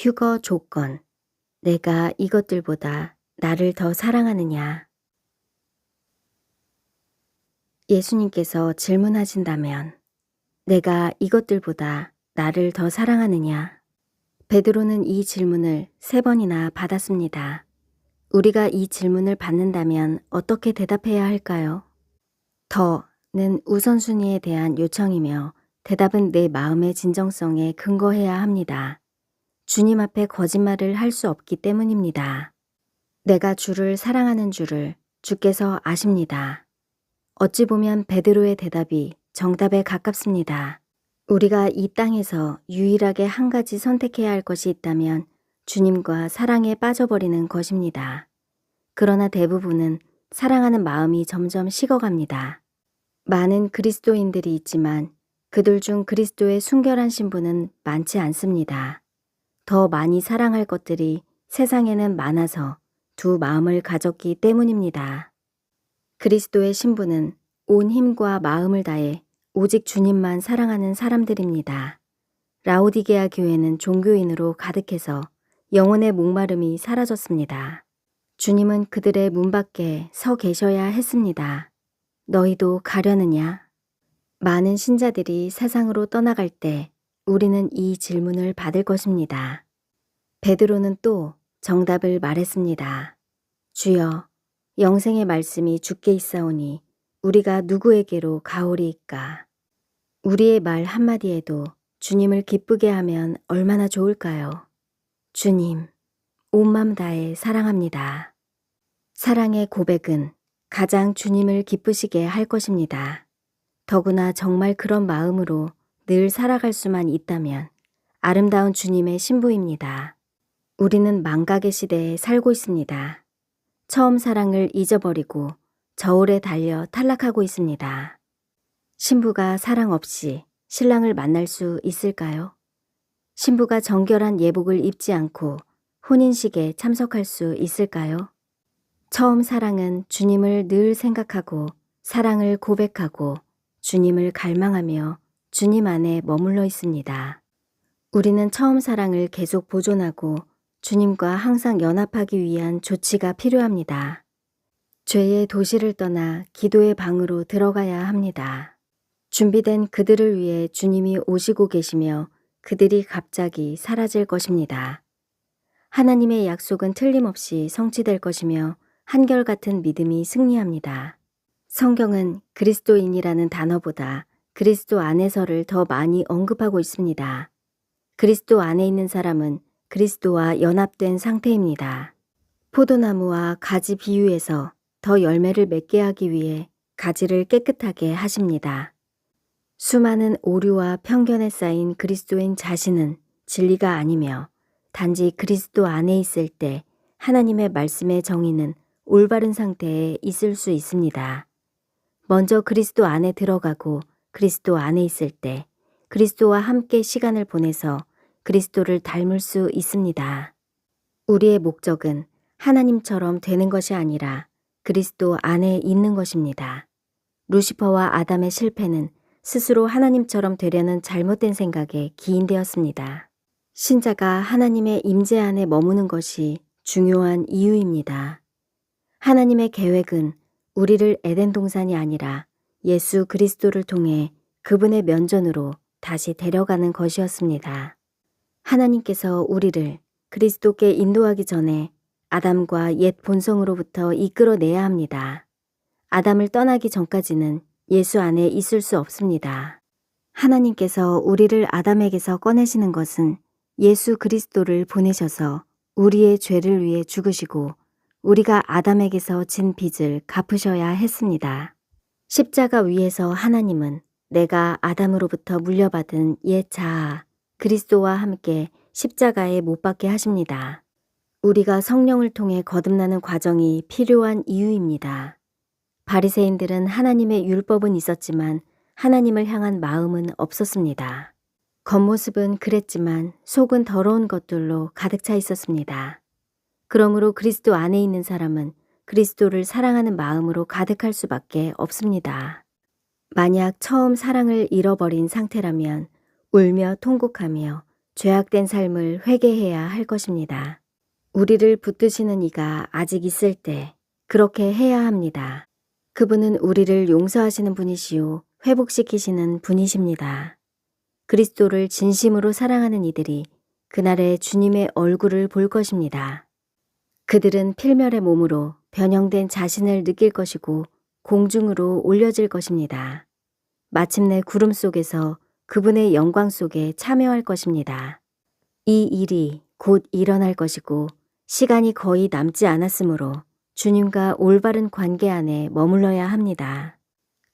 휴거 조건. 내가 이것들보다 나를 더 사랑하느냐? 예수님께서 질문하신다면 내가 이것들보다 나를 더 사랑하느냐? 베드로는 이 질문을 3번이나 받았습니다. 우리가 이 질문을 받는다면 어떻게 대답해야 할까요? 더는 우선순위에 대한 요청이며 대답은 내 마음의 진정성에 근거해야 합니다. 주님 앞에 거짓말을 할 수 없기 때문입니다. 내가 주를 사랑하는 줄을 주께서 아십니다. 어찌 보면 베드로의 대답이 정답에 가깝습니다. 우리가 이 땅에서 유일하게 한 가지 선택해야 할 것이 있다면 주님과 사랑에 빠져버리는 것입니다. 그러나 대부분은 사랑하는 마음이 점점 식어갑니다. 많은 그리스도인들이 있지만 그들 중 그리스도의 순결한 신부는 많지 않습니다. 더 많이 사랑할 것들이 세상에는 많아서 두 마음을 가졌기 때문입니다. 그리스도의 신부는 온 힘과 마음을 다해 오직 주님만 사랑하는 사람들입니다. 라오디게아 교회는 종교인으로 가득해서 영혼의 목마름이 사라졌습니다. 주님은 그들의 문 밖에 서 계셔야 했습니다. 너희도 가려느냐? 많은 신자들이 세상으로 떠나갈 때 우리는 이 질문을 받을 것입니다. 베드로는 또 정답을 말했습니다. 주여, 영생의 말씀이 주께 있사오니 우리가 누구에게로 가오리이까? 우리의 말 한마디에도 주님을 기쁘게 하면 얼마나 좋을까요? 주님, 온 맘 다해 사랑합니다. 사랑의 고백은 가장 주님을 기쁘시게 할 것입니다. 더구나 정말 그런 마음으로 늘 살아갈 수만 있다면 아름다운 주님의 신부입니다. 우리는 망각의 시대에 살고 있습니다. 처음 사랑을 잊어버리고 저울에 달려 탈락하고 있습니다. 신부가 사랑 없이 신랑을 만날 수 있을까요? 신부가 정결한 예복을 입지 않고 혼인식에 참석할 수 있을까요? 처음 사랑은 주님을 늘 생각하고 사랑을 고백하고 주님을 갈망하며 주님 안에 머물러 있습니다. 우리는 처음 사랑을 계속 보존하고 주님과 항상 연합하기 위한 조치가 필요합니다. 죄의 도시를 떠나 기도의 방으로 들어가야 합니다. 준비된 그들을 위해 주님이 오시고 계시며 그들이 갑자기 사라질 것입니다. 하나님의 약속은 틀림없이 성취될 것이며 한결같은 믿음이 승리합니다. 성경은 그리스도인이라는 단어보다 그리스도 안에서를 더 많이 언급하고 있습니다. 그리스도 안에 있는 사람은 그리스도와 연합된 상태입니다. 포도나무와 가지 비유에서 더 열매를 맺게 하기 위해 가지를 깨끗하게 하십니다. 수많은 오류와 편견에 쌓인 그리스도인 자신은 진리가 아니며 단지 그리스도 안에 있을 때 하나님의 말씀의 정의는 올바른 상태에 있을 수 있습니다. 먼저 그리스도 안에 들어가고 그리스도 안에 있을 때 그리스도와 함께 시간을 보내서 그리스도를 닮을 수 있습니다. 우리의 목적은 하나님처럼 되는 것이 아니라 그리스도 안에 있는 것입니다. 루시퍼와 아담의 실패는 스스로 하나님처럼 되려는 잘못된 생각에 기인되었습니다. 신자가 하나님의 임재 안에 머무는 것이 중요한 이유입니다. 하나님의 계획은 우리를 에덴 동산이 아니라 예수 그리스도를 통해 그분의 면전으로 다시 데려가는 것이었습니다. 하나님께서 우리를 그리스도께 인도하기 전에 아담과 옛 본성으로부터 이끌어내야 합니다. 아담을 떠나기 전까지는 예수 안에 있을 수 없습니다. 하나님께서 우리를 아담에게서 꺼내시는 것은 예수 그리스도를 보내셔서 우리의 죄를 위해 죽으시고 우리가 아담에게서 진 빚을 갚으셔야 했습니다. 십자가 위에서 하나님은 내가 아담으로부터 물려받은 옛 자아 그리스도와 함께 십자가에 못 박게 하십니다. 우리가 성령을 통해 거듭나는 과정이 필요한 이유입니다. 바리새인들은 하나님의 율법은 있었지만 하나님을 향한 마음은 없었습니다. 겉모습은 그랬지만 속은 더러운 것들로 가득 차 있었습니다. 그러므로 그리스도 안에 있는 사람은 그리스도를 사랑하는 마음으로 가득할 수밖에 없습니다. 만약 처음 사랑을 잃어버린 상태라면 울며 통곡하며 죄악된 삶을 회개해야 할 것입니다. 우리를 붙드시는 이가 아직 있을 때 그렇게 해야 합니다. 그분은 우리를 용서하시는 분이시요 회복시키시는 분이십니다. 그리스도를 진심으로 사랑하는 이들이 그날에 주님의 얼굴을 볼 것입니다. 그들은 필멸의 몸으로 변형된 자신을 느낄 것이고 공중으로 올려질 것입니다. 마침내 구름 속에서 그분의 영광 속에 참여할 것입니다. 이 일이 곧 일어날 것이고 시간이 거의 남지 않았으므로 주님과 올바른 관계 안에 머물러야 합니다.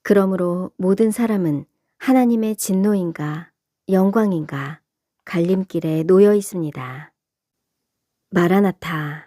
그러므로 모든 사람은 하나님의 진노인가 영광인가 갈림길에 놓여 있습니다. 마라나타